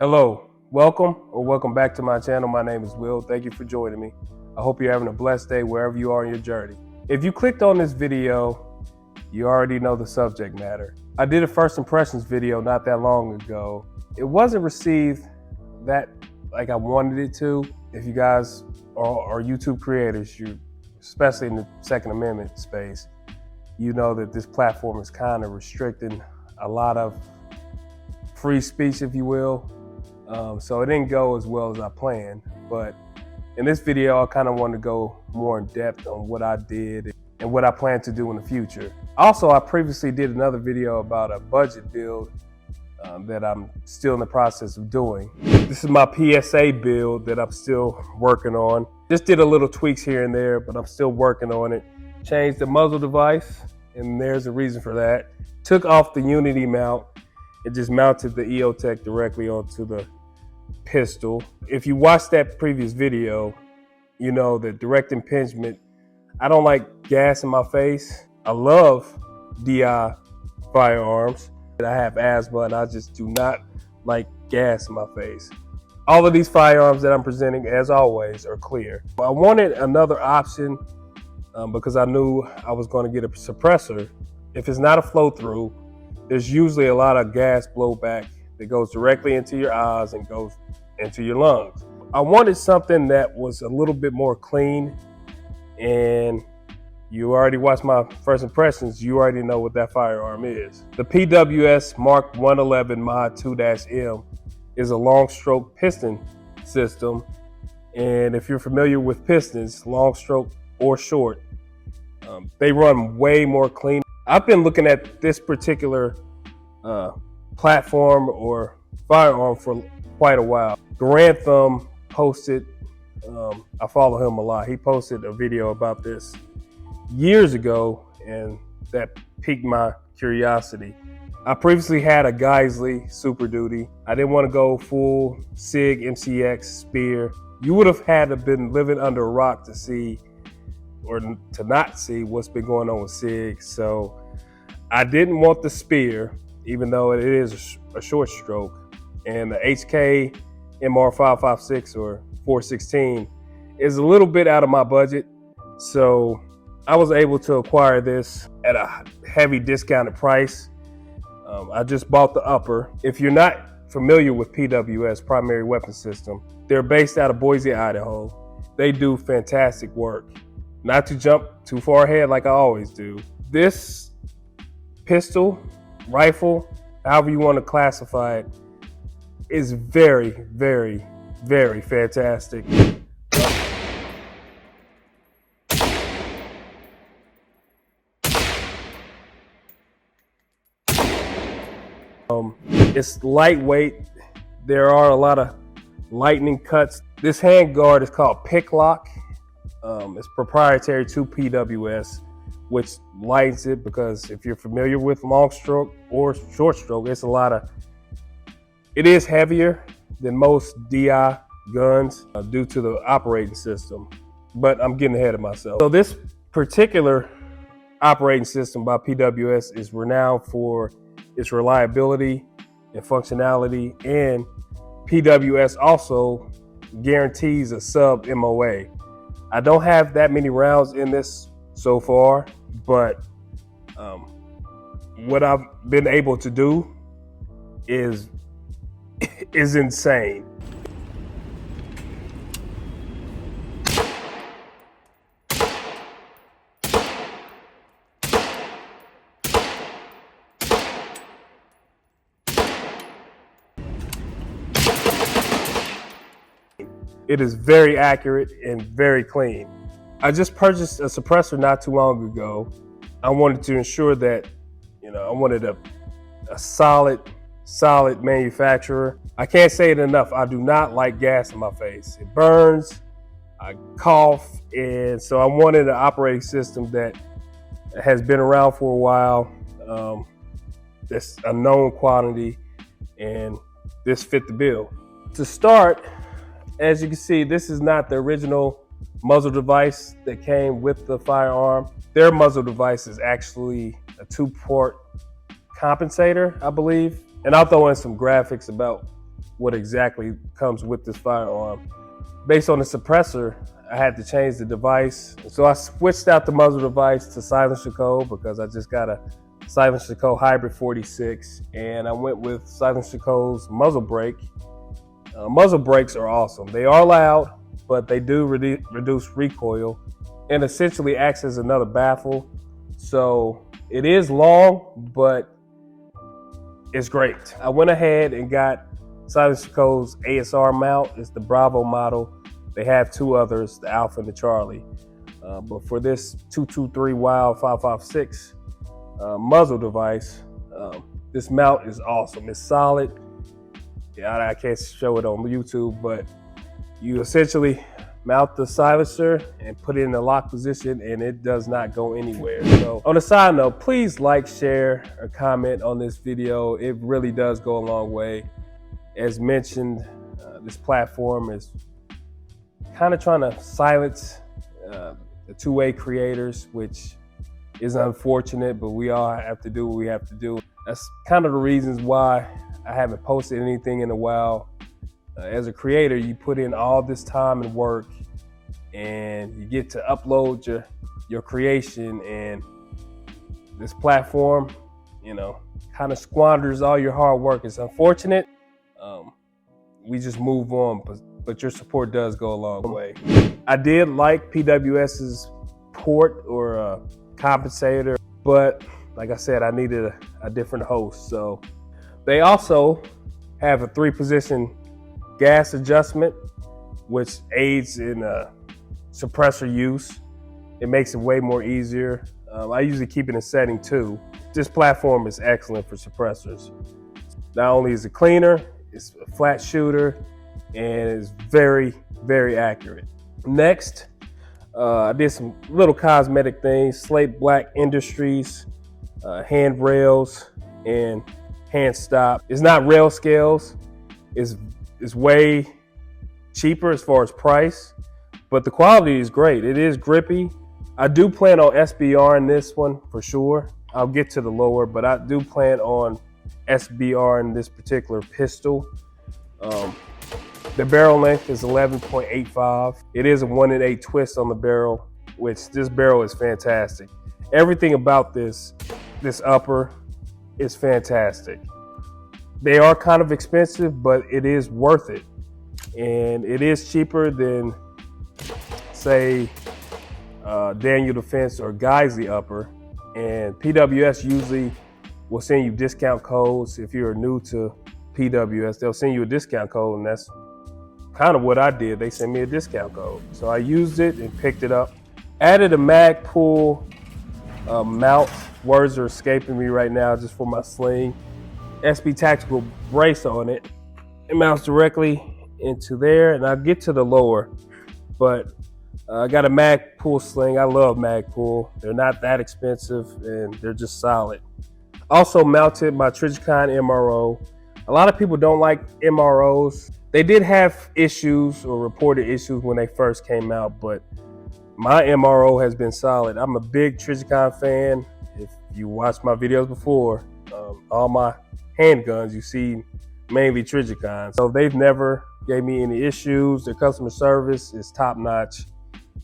Hello, welcome back to my channel. My name is Will. Thank you for joining me. I hope you're having a blessed day wherever you are in your journey. If you clicked on this video, you already know the subject matter. I did a first impressions video not that long ago. It wasn't received that like I wanted it to. If you guys are YouTube creators, especially in the Second Amendment space, you know that this platform is kind of restricting a lot of free speech, if you will. So it didn't go as well as I planned, but in this video, I kind of want to go more in depth on what I did and what I plan to do in the future. Also, I previously did another video about a budget build that I'm still in the process of doing. This is my PSA build that I'm still working on. Just did a little tweaks here and there, but I'm still working on it. Changed the muzzle device, and there's a reason for that. Took off the Unity mount. It just mounted the EOTech directly onto the pistol. If you watched that previous video, you know that direct impingement, I don't like gas in my face. I love DI firearms. I have asthma and I just do not like gas in my face. All of these firearms that I'm presenting, as always, are clear. I wanted another option because I knew I was going to get a suppressor. If it's not a flow through, there's usually a lot of gas blowback that goes directly into your eyes and goes into your lungs. I wanted something that was a little bit more clean, and you already watched my first impressions. You already know what that firearm is. The PWS Mk111 Mod 2-M is a long stroke piston system. And if you're familiar with pistons, long stroke or short, they run way more clean. I've been looking at this particular platform or firearm for quite a while. Grantham posted, I follow him a lot. He posted a video about this years ago, and that piqued my curiosity. I previously had a Geisley Super Duty. I didn't want to go full SIG MCX Spear. You would have had to been living under a rock to see or to not see what's been going on with SIG. So I didn't want the Spear, even though it is a short stroke. And the HK MR556 or 416 is a little bit out of my budget. So I was able to acquire this at a heavy discounted price. I just bought the upper. If you're not familiar with PWS, Primary Weapon System, they're based out of Boise, Idaho. They do fantastic work. Not to jump too far ahead like I always do. This pistol, rifle, however you want to classify it, is very, very, very fantastic. It's lightweight. There are a lot of lightning cuts. This hand guard is called Pick Lock. It's proprietary to PWS, which lightens it because if you're familiar with long stroke or short stroke, it is heavier than most DI guns due to the operating system, but I'm getting ahead of myself. So this particular operating system by PWS is renowned for its reliability and functionality, and PWS also guarantees a sub MOA. I don't have that many rounds in this so far, but what I've been able to do is insane. It is very accurate and very clean. I just purchased a suppressor not too long ago. I wanted to ensure that, I wanted a solid manufacturer. I can't say it enough. I do not like gas in my face. It burns, I cough, and so I wanted an operating system that has been around for a while. That's a known quantity, and this fit the bill. To start, as you can see, this is not the original muzzle device that came with the firearm. Their muzzle device is actually a 2-port compensator, I believe. And I'll throw in some graphics about what exactly comes with this firearm. Based on the suppressor, I had to change the device. So I switched out the muzzle device to Silencer Co. because I just got a Silencer Co. Hybrid 46, and I went with Silencer Co.'s muzzle brake. Muzzle brakes are awesome. They are loud, but they do reduce recoil and essentially acts as another baffle. So it is long, but it's great. I went ahead and got Silencer Co.'s ASR mount. It's the Bravo model. They have two others, the Alpha and the Charlie. But for this 223 Wild 556 muzzle device, this mount is awesome. It's solid. Yeah, I can't show it on YouTube, but you essentially mount the silencer and put it in the lock position, and it does not go anywhere. So on a side note, please like, share, or comment on this video. It really does go a long way. As mentioned, this platform is kind of trying to silence the two-way creators, which is unfortunate, but we all have to do what we have to do. That's kind of the reasons why I haven't posted anything in a while. As a creator, you put in all this time and work, and you get to upload your creation, and this platform, kind of squanders all your hard work. It's unfortunate. We just move on, but your support does go a long way. I did like PWS's port or compensator, but like I said, I needed a different host. So they also have a 3-position gas adjustment, which aids in suppressor use. It makes it way more easier. I usually keep it in setting 2. This platform is excellent for suppressors. Not only is it cleaner, it's a flat shooter, and it's very, very accurate. Next, I did some little cosmetic things. Slate Black Industries, handrails, and hand stop. It's not rail scales. It's way cheaper as far as price, but the quality is great. It is grippy. I do plan on SBR in this one for sure. I'll get to the lower, but I do plan on SBR in this particular pistol. The barrel length is 11.85. It is a 1-in-8 twist on the barrel, which this barrel is fantastic. Everything about this upper is fantastic. They are kind of expensive, but it is worth it. And it is cheaper than, say, Daniel Defense or Geisley upper. And PWS usually will send you discount codes. If you're new to PWS, they'll send you a discount code, and that's kind of what I did. They sent me a discount code. So I used it and picked it up. Added a mag pull mount. Words are escaping me right now just for my sling. SB Tactical brace on it. It mounts directly into there, and I'll get to the lower, but I got a mag pull sling. I love mag pull. They're not that expensive, and they're just solid. Also mounted my Trijicon MRO. A lot of people don't like MROs. They did have issues or reported issues when they first came out, but my MRO has been solid. I'm a big Trijicon fan. If you watched my videos before, all my handguns, you see mainly Trijicon. So they've never gave me any issues. Their customer service is top notch.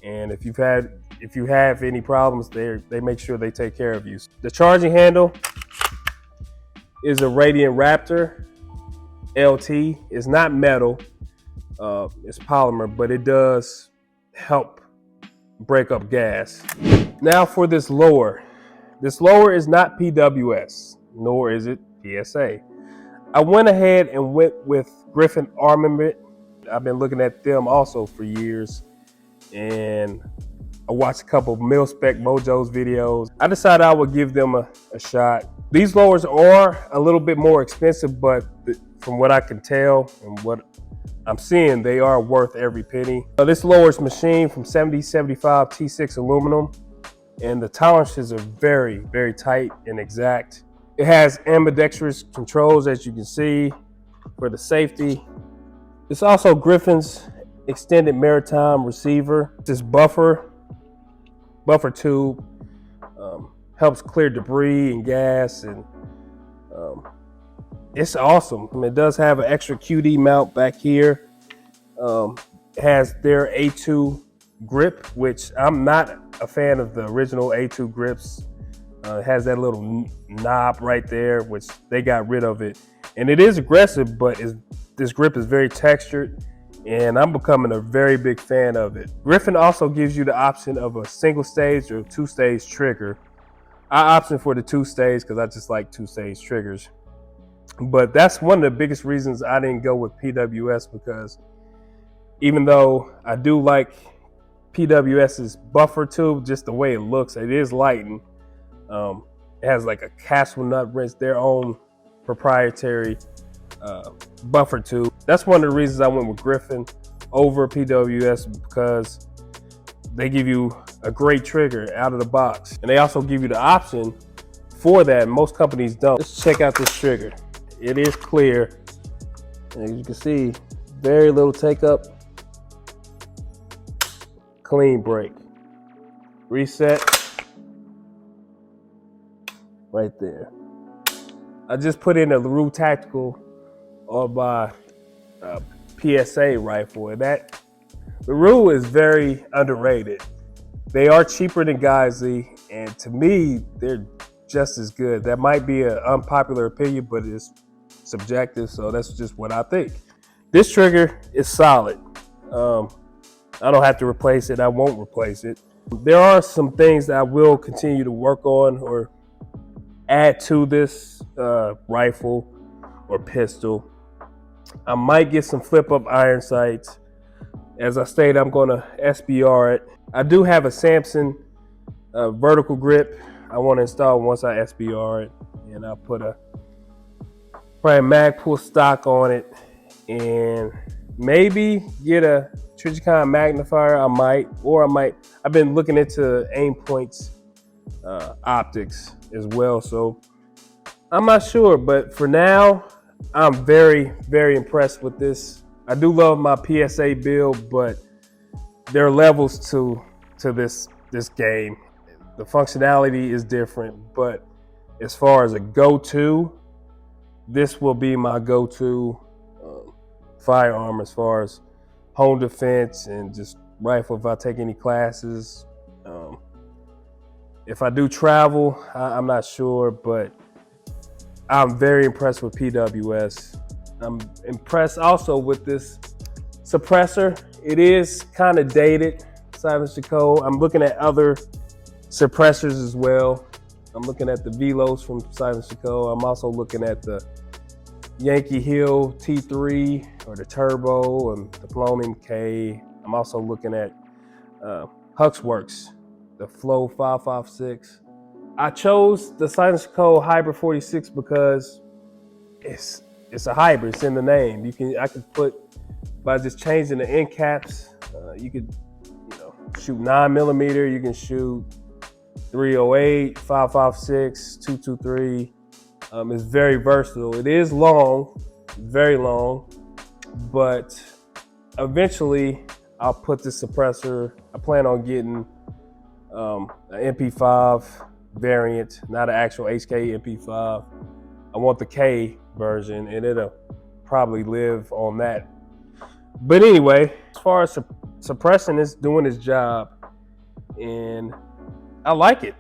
And if you have any problems, they make sure they take care of you. The charging handle is a Radiant Raptor LT. It's not metal, it's polymer, but it does help break up gas. Now for this lower. This lower is not PWS, nor is it PSA. I went ahead and went with Griffin Armament. I've been looking at them also for years, and I watched a couple of Mil-Spec Mojo's videos. I decided I would give them a shot. These lowers are a little bit more expensive, but from what I can tell and what I'm seeing, they are worth every penny. This lower is machined from 7075 T6 aluminum, and the tolerances are very, very tight and exact. It has ambidextrous controls, as you can see, for the safety. It's also Griffin's extended maritime receiver. This buffer tube helps clear debris and gas, and it's awesome. I mean, it does have an extra QD mount back here. It has their A2 grip, which I'm not a fan of the original A2 grips. It has that little knob right there, which they got rid of it. And it is aggressive, but this grip is very textured, and I'm becoming a very big fan of it. Griffin also gives you the option of a single stage or two-stage trigger. I opted for the two-stage because I just like two-stage triggers. But that's one of the biggest reasons I didn't go with PWS, because even though I do like PWS's buffer tube, just the way it looks, it is lightened. It has like a castle nut wrench, their own proprietary buffer tube. That's one of the reasons I went with Griffin over PWS, because they give you a great trigger out of the box. And they also give you the option for that. Most companies don't. Let's check out this trigger. It is clear. And as you can see, very little take up. Clean break. Reset. Right there. I just put in a LaRue Tactical on my PSA rifle, and that LaRue is very underrated. They are cheaper than Geisley, and to me, they're just as good. That might be an unpopular opinion, but it's subjective, so that's just what I think. This trigger is solid. I don't have to replace it. I won't replace it. There are some things that I will continue to work on or add to this rifle or pistol. I might get some flip-up iron sights. As I stated, I'm going to SBR it. I do have a Samson vertical grip I want to install once I SBR it, and I'll put probably a Magpul stock on it, and maybe get a Trijicon magnifier. I might. I've been looking into Aimpoint's optics as well, so I'm not sure, but for now, I'm very, very impressed with this. I do love my PSA build, but there are levels to this game. The functionality is different, but as far as a go-to, this will be my go-to firearm as far as home defense and just rifle if I take any classes. If I do travel, I'm not sure, but I'm very impressed with PWS. I'm impressed also with this suppressor. It is kind of dated, Silence Code. I'm looking at other suppressors as well. I'm looking at the Velos from Silence Code. I'm also looking at the Yankee Hill T3 or the Turbo and the Plone MK. I'm also looking at Huxworks, the Flow 556. I chose the Silence Code Hybrid 46 because it's a hybrid. It's in the name. I can put, by just changing the end caps, you could shoot 9mm. You can shoot 308, 556, 223. It's very versatile. It is long, very long, but eventually I'll put this suppressor. I plan on getting an MP5 variant, not an actual HK MP5. I want the K version, and it'll probably live on that. But anyway, as far as suppressing, it's doing its job, and I like it.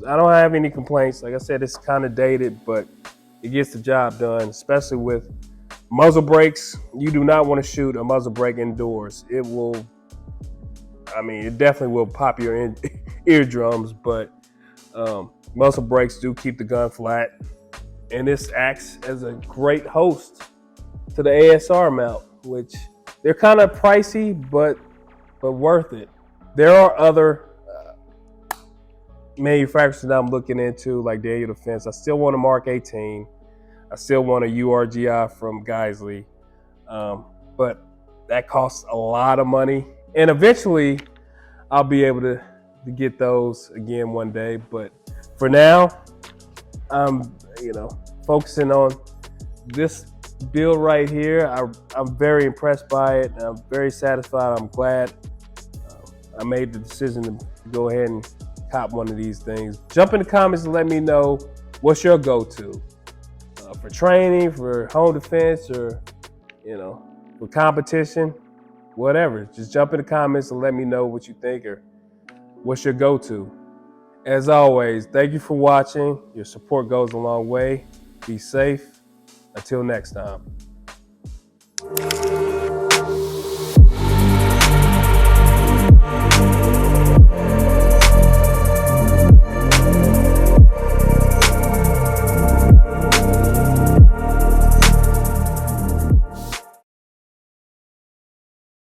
I don't have any complaints. Like I said, it's kind of dated, but it gets the job done, especially with muzzle brakes. You do not want to shoot a muzzle brake indoors. It definitely will pop your eardrums, but muzzle brakes do keep the gun flat. And this acts as a great host to the ASR mount, which they're kind of pricey, but worth it. There are other manufacturers that I'm looking into, like Daniel Defense. I still want a Mark 18. I still want a URG-I from Geisley, but that costs a lot of money. And eventually, I'll be able to get those again one day. But for now, I'm focusing on this build right here. I'm very impressed by it. I'm very satisfied. I'm glad I made the decision to go ahead and cop one of these things. Jump in the comments and let me know what's your go-to for training, for home defense, or, you know, for competition, whatever. Just jump in the comments and let me know what you think or what's your go-to. As always, thank you for watching. Your support goes a long way. Be safe. Until next time.